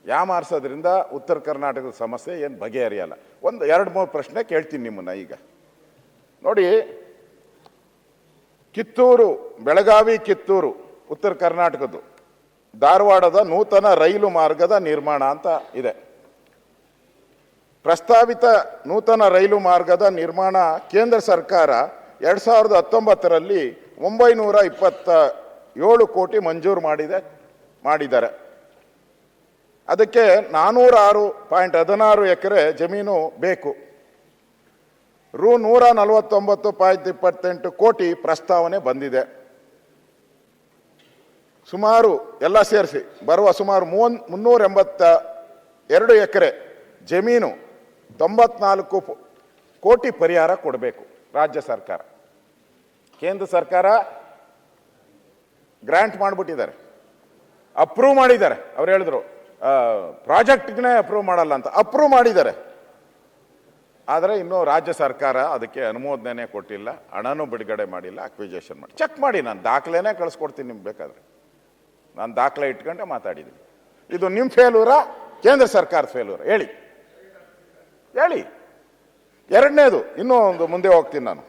ಯಾಮಾರಿಸೋದ್ರಿಂದ ಉತ್ತರ ಕರ್ನಾಟಕದ ಸಮಸ್ಯೆ ಏನು ಬಗೆಹರಿಯಲ್ಲ. ಒಂದು 2-3 ಪ್ರಶ್ನೆ ಕೇಳ್ತೀನಿ ನಿಮ್ಮನ್ನ. ಈಗ ನೋಡಿ, ಕಿತ್ತೂರು, ಬೆಳಗಾವಿ ಕಿತ್ತೂರು ಉತ್ತರ ಕರ್ನಾಟಕದ್ದು, ಧಾರವಾಡದ ನೂತನ ರೈಲು ಮಾರ್ಗದ ನಿರ್ಮಾಣ ಅಂತ ಇದೆ. ಪ್ರಸ್ತಾವಿತ ನೂತನ ರೈಲು ಮಾರ್ಗದ ನಿರ್ಮಾಣ ಕೇಂದ್ರ ಸರ್ಕಾರ 2019ರಲ್ಲಿ 927 ಕೋಟಿ ಮಂಜೂರು ಮಾಡಿದ್ದಾರೆ. ಅದಕ್ಕೆ 406.16 ಎಕರೆ ಜಮೀನು ಬೇಕು. ರು 149.28 ಕೋಟಿ ಪ್ರಸ್ತಾವನೆ ಬಂದಿದೆ. ಸುಮಾರು ಎಲ್ಲ ಸೇರಿಸಿ ಬರುವ ಸುಮಾರು 382 ಎಕರೆ ಜಮೀನು 94 ಕೋಟಿ ಪರಿಹಾರ ಕೊಡಬೇಕು ರಾಜ್ಯ ಸರ್ಕಾರ. ಕೇಂದ್ರ ಸರ್ಕಾರ ಗ್ರಾಂಟ್ ಮಾಡಿಬಿಟ್ಟಿದ್ದಾರೆ, ಅಪ್ರೂವ್ ಮಾಡಿದ್ದಾರೆ. ಅವ್ರು ಹೇಳಿದ್ರು ಪ್ರಾಜೆಕ್ಟ್ಗೆ ಅಪ್ರೂವ್ ಮಾಡಲ್ಲ ಅಂತ, ಅಪ್ರೂವ್ ಮಾಡಿದ್ದಾರೆ. ಆದರೆ ಇನ್ನೂ ರಾಜ್ಯ ಸರ್ಕಾರ ಅದಕ್ಕೆ ಅನುಮೋದನೆ ಕೊಟ್ಟಿಲ್ಲ, ಹಣನೂ ಬಿಡುಗಡೆ ಮಾಡಿಲ್ಲ, ಅಕ್ವಿಜೇಷನ್ ಮಾಡಿ. ಚೆಕ್ ಮಾಡಿ, ನಾನು ದಾಖಲೆನೇ ಕಳಿಸ್ಕೊಡ್ತೀನಿ ನಿಮ್ಗೆ ಬೇಕಾದರೆ. ನಾನು ದಾಖಲೆ ಇಟ್ಕೊಂಡೆ ಮಾತಾಡಿದ್ದೀನಿ. ಇದು ನಿಮ್ಮ ಫೇಲ್ಯೂರಾ, ಕೇಂದ್ರ ಸರ್ಕಾರದ ಫೇಲ್ಯೂರಾ? ಹೇಳಿ. ಎರಡನೇದು, ಇನ್ನೂ ಒಂದು ಮುಂದೆ ಹೋಗ್ತೀನಿ ನಾನು.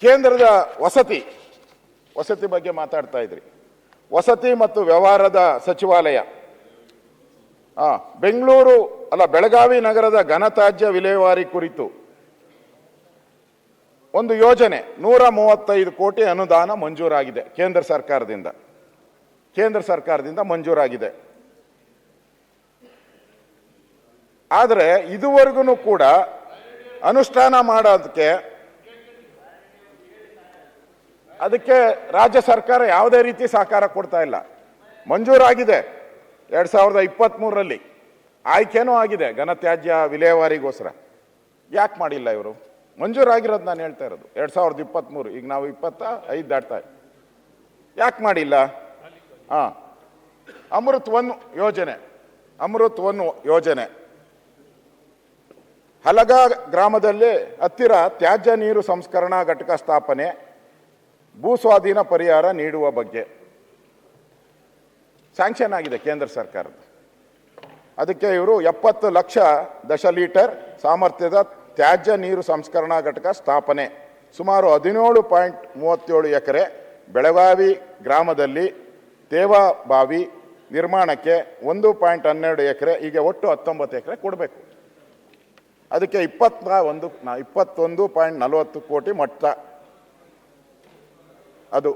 ಕೇಂದ್ರದ ವಸತಿ ಬಗ್ಗೆ ಮಾತಾಡ್ತಾ ಇದ್ರಿ. ವಸತಿ ಮತ್ತು ವ್ಯವಹಾರದ ಸಚಿವಾಲಯ ಬೆಳಗಾವಿ ನಗರದ ಘನತ್ಯಾಜ್ಯ ವಿಲೇವಾರಿ ಕುರಿತು ಒಂದು ಯೋಜನೆ 135 ಕೋಟಿ ಅನುದಾನ ಮಂಜೂರಾಗಿದೆ ಕೇಂದ್ರ ಸರ್ಕಾರದಿಂದ ಮಂಜೂರಾಗಿದೆ. ಆದರೆ ಇದುವರೆಗೂ ಕೂಡ ಅನುಷ್ಠಾನ ಮಾಡೋದಕ್ಕೆ ರಾಜ್ಯ ಸರ್ಕಾರ ಯಾವುದೇ ರೀತಿ ಸಹಕಾರ ಕೊಡ್ತಾ ಇಲ್ಲ. ಮಂಜೂರಾಗಿದೆ 2023ರಲ್ಲಿ, ಆಯ್ಕೆನೂ ಆಗಿದೆ ಘನತ್ಯಾಜ್ಯ ವಿಲೇವಾರಿಗೋಸ್ಕರ. ಯಾಕೆ ಮಾಡಿಲ್ಲ ಇವರು? ಮಂಜೂರಾಗಿರೋದು ನಾನು ಹೇಳ್ತಾ ಇರೋದು 2023, ಈಗ ನಾವು 25 ದಾಟ್ತಾ. ಯಾಕೆ ಮಾಡಿಲ್ಲ? ಅಮೃತ್ 1 ಯೋಜನೆ ಹಲಗಾ ಗ್ರಾಮದಲ್ಲಿ ಹತ್ತಿರ ತ್ಯಾಜ್ಯ ನೀರು ಸಂಸ್ಕರಣಾ ಘಟಕ ಸ್ಥಾಪನೆ, ಭೂ ಸ್ವಾಧೀನ ಪರಿಹಾರ ನೀಡುವ ಬಗ್ಗೆ ಸ್ಯಾಂಕ್ಷನ್ ಆಗಿದೆ ಕೇಂದ್ರ ಸರ್ಕಾರದ. ಅದಕ್ಕೆ ಇವರು 70 ಲಕ್ಷ ದಶಲೀಟರ್ ಸಾಮರ್ಥ್ಯದ ತ್ಯಾಜ್ಯ ನೀರು ಸಂಸ್ಕರಣಾ ಘಟಕ ಸ್ಥಾಪನೆ, ಸುಮಾರು 17.37 ಎಕರೆ ಬೆಳಗಾವಿ ಗ್ರಾಮದಲ್ಲಿ ತೇವಾ ಬಾವಿ ನಿರ್ಮಾಣಕ್ಕೆ 1.12 ಎಕರೆ, ಹೀಗೆ ಒಟ್ಟು 19 ಎಕರೆ ಕೊಡಬೇಕು. ಅದಕ್ಕೆ 21.40 ಕೋಟಿ ಮೊತ್ತ. ಅದು